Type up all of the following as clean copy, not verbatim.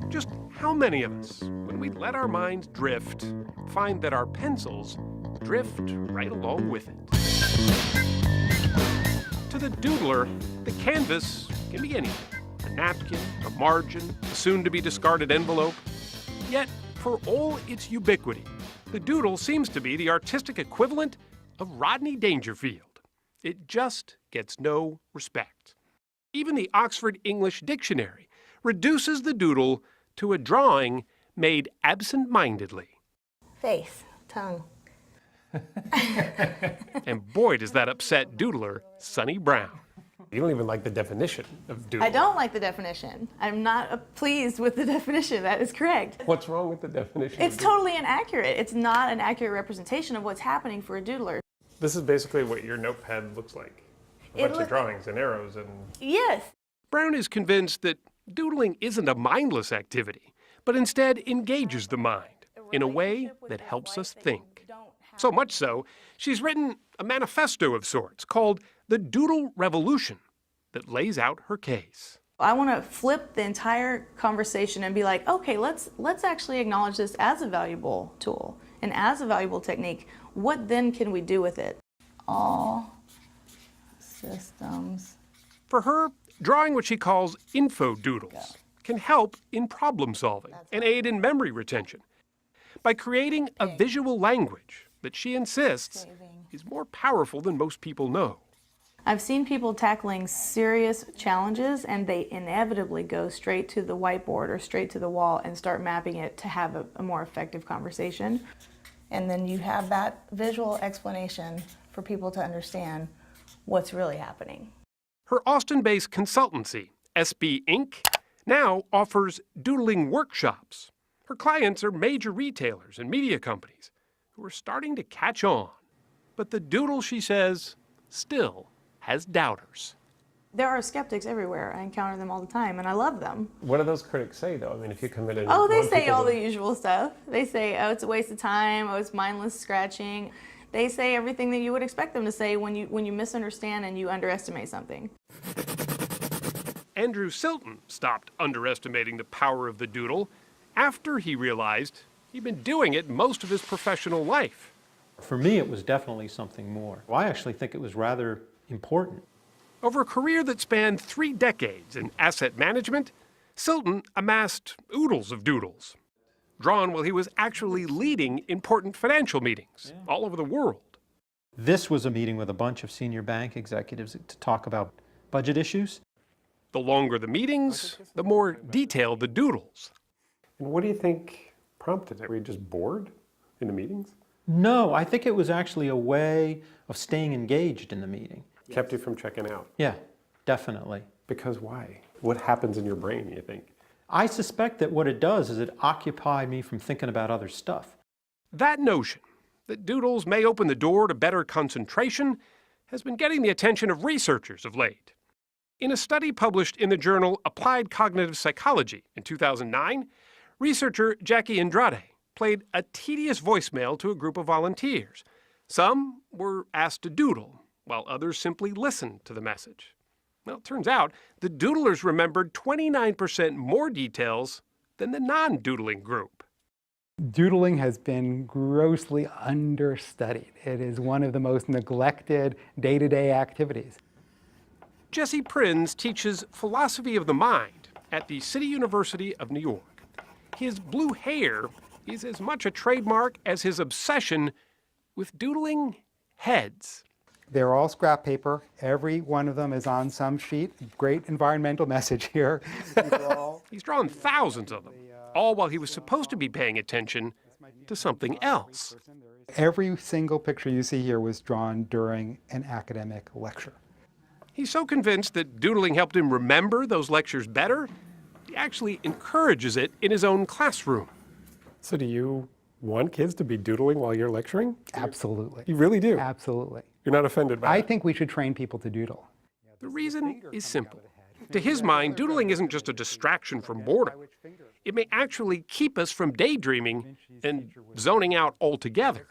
Just how many of us, when we let our minds drift, find that our pencils drift right along with it? To the doodler, the canvas can be anything. A napkin, a margin, a soon-to-be-discarded envelope. Yet, for all its ubiquity, the doodle seems to be the artistic equivalent of Rodney Dangerfield. It just gets no respect. Even the Oxford English Dictionary reduces the doodle to a drawing made absent-mindedly. Face, tongue. And boy, does that upset doodler Sonny Brown. You don't even like the definition of doodle. I don't like the definition. I'm not pleased with the definition. That is correct. What's wrong with the definition? It's totally inaccurate. It's not an accurate representation of what's happening for a doodler. This is basically what your notepad looks like. A bunch of drawings and arrows and... Yes. Brown is convinced that doodling isn't a mindless activity, but instead engages the mind in a way that helps us think. So much so, she's written a manifesto of sorts called The Doodle Revolution that lays out her case. I want to flip the entire conversation and be like, okay, let's actually acknowledge this as a valuable tool and as a valuable technique. What then can we do with it? All systems. For her, drawing what she calls info doodles can help in problem solving and aid in memory retention by creating a visual language that she insists is more powerful than most people know. I've seen people tackling serious challenges and they inevitably go straight to the whiteboard or straight to the wall and start mapping it to have a more effective conversation. And then you have that visual explanation for people to understand what's really happening. Her Austin-based consultancy, SB Inc., now offers doodling workshops. Her clients are major retailers and media companies who are starting to catch on. But the doodle, she says, still has doubters. There are skeptics everywhere. I encounter them all the time, and I love them. What do those critics say, though? I mean, if you come in and... Oh, they say all the usual stuff. They say, oh, it's a waste of time. Oh, it's mindless scratching. They say everything that you would expect them to say when you misunderstand and you underestimate something. Andrew Silton stopped underestimating the power of the doodle after he realized he'd been doing it most of his professional life. For me, it was definitely something more. I actually think it was rather important. Over a career that spanned 3 decades in asset management, Silton amassed oodles of doodles, drawn while he was actually leading important financial meetings all over the world. This was a meeting with a bunch of senior bank executives to talk about budget issues. The longer the meetings, the more detailed the doodles. And what do you think prompted it? Were you just bored in the meetings? No, I think it was actually a way of staying engaged in the meeting. Kept you from checking out? Yeah, definitely. Because why? What happens in your brain, you think? I suspect that what it does is it occupied me from thinking about other stuff. That notion that doodles may open the door to better concentration has been getting the attention of researchers of late. In a study published in the journal Applied Cognitive Psychology in 2009, researcher Jackie Andrade played a tedious voicemail to a group of volunteers. Some were asked to doodle, while others simply listened to the message. Well, it turns out the doodlers remembered 29% more details than the non-doodling group. Doodling has been grossly understudied. It is one of the most neglected day-to-day activities. Jesse Prinz teaches philosophy of the mind at the City University of New York. His blue hair is as much a trademark as his obsession with doodling heads. They're all scrap paper. Every one of them is on some sheet. Great environmental message here. He's drawn thousands of them, all while he was supposed to be paying attention to something else. Every single picture you see here was drawn during an academic lecture. He's so convinced that doodling helped him remember those lectures better, he actually encourages it in his own classroom. So do you want kids to be doodling while you're lecturing? Absolutely. You really do? Absolutely. You're not offended by I it? think we should train people to doodle. The reason is simple. To his mind, doodling isn't just a distraction from boredom. It may actually keep us from daydreaming and zoning out altogether.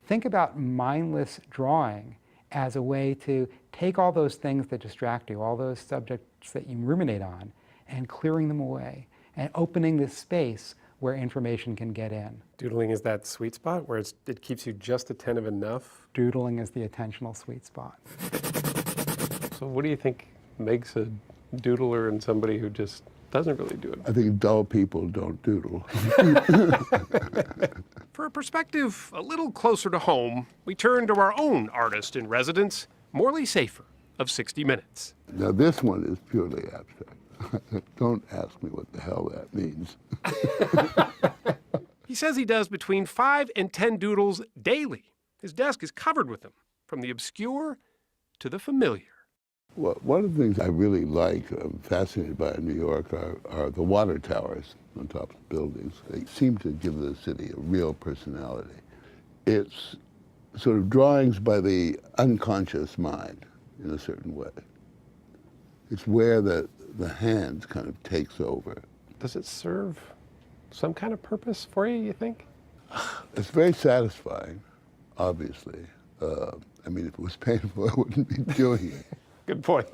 Think about mindless drawing as a way to take all those things that distract you, all those subjects that you ruminate on, and clearing them away and opening this space where information can get in. Doodling is that sweet spot where it keeps you just attentive enough. Doodling is the attentional sweet spot. So what do you think makes a doodler and somebody who just doesn't really do it? I think dull people don't doodle. For a perspective a little closer to home, we turn to our own artist in residence, Morley Safer of 60 Minutes. Now this one is purely abstract. Don't ask me what the hell that means. He says he does between 5 and 10 doodles daily. His desk is covered with them, from the obscure to the familiar. Well, one of the things I really like, I'm fascinated by in New York, are the water towers on top of buildings. They seem to give the city a real personality. It's sort of drawings by the unconscious mind in a certain way. It's where the hand kind of takes over. Does it serve some kind of purpose for you, you think? It's very satisfying, obviously. I mean, if it was painful, I wouldn't be doing it. Good point.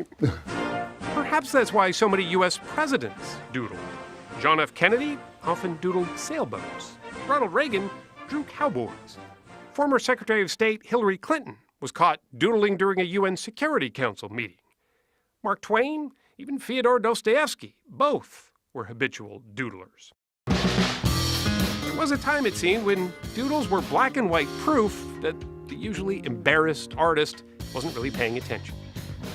Perhaps that's why so many U.S. presidents doodled. John F. Kennedy often doodled sailboats. Ronald Reagan drew cowboys. Former Secretary of State Hillary Clinton was caught doodling during a UN Security Council meeting. Mark Twain, even Fyodor Dostoevsky, both were habitual doodlers. There was a time, it seemed, when doodles were black and white proof that the usually embarrassed artist wasn't really paying attention.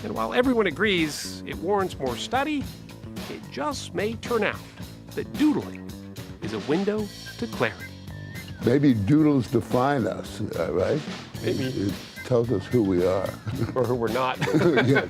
And while everyone agrees it warrants more study, it just may turn out that doodling is a window to clarity. Maybe doodles define us, right? Maybe. It tells us who we are. Or who we're not. Yeah.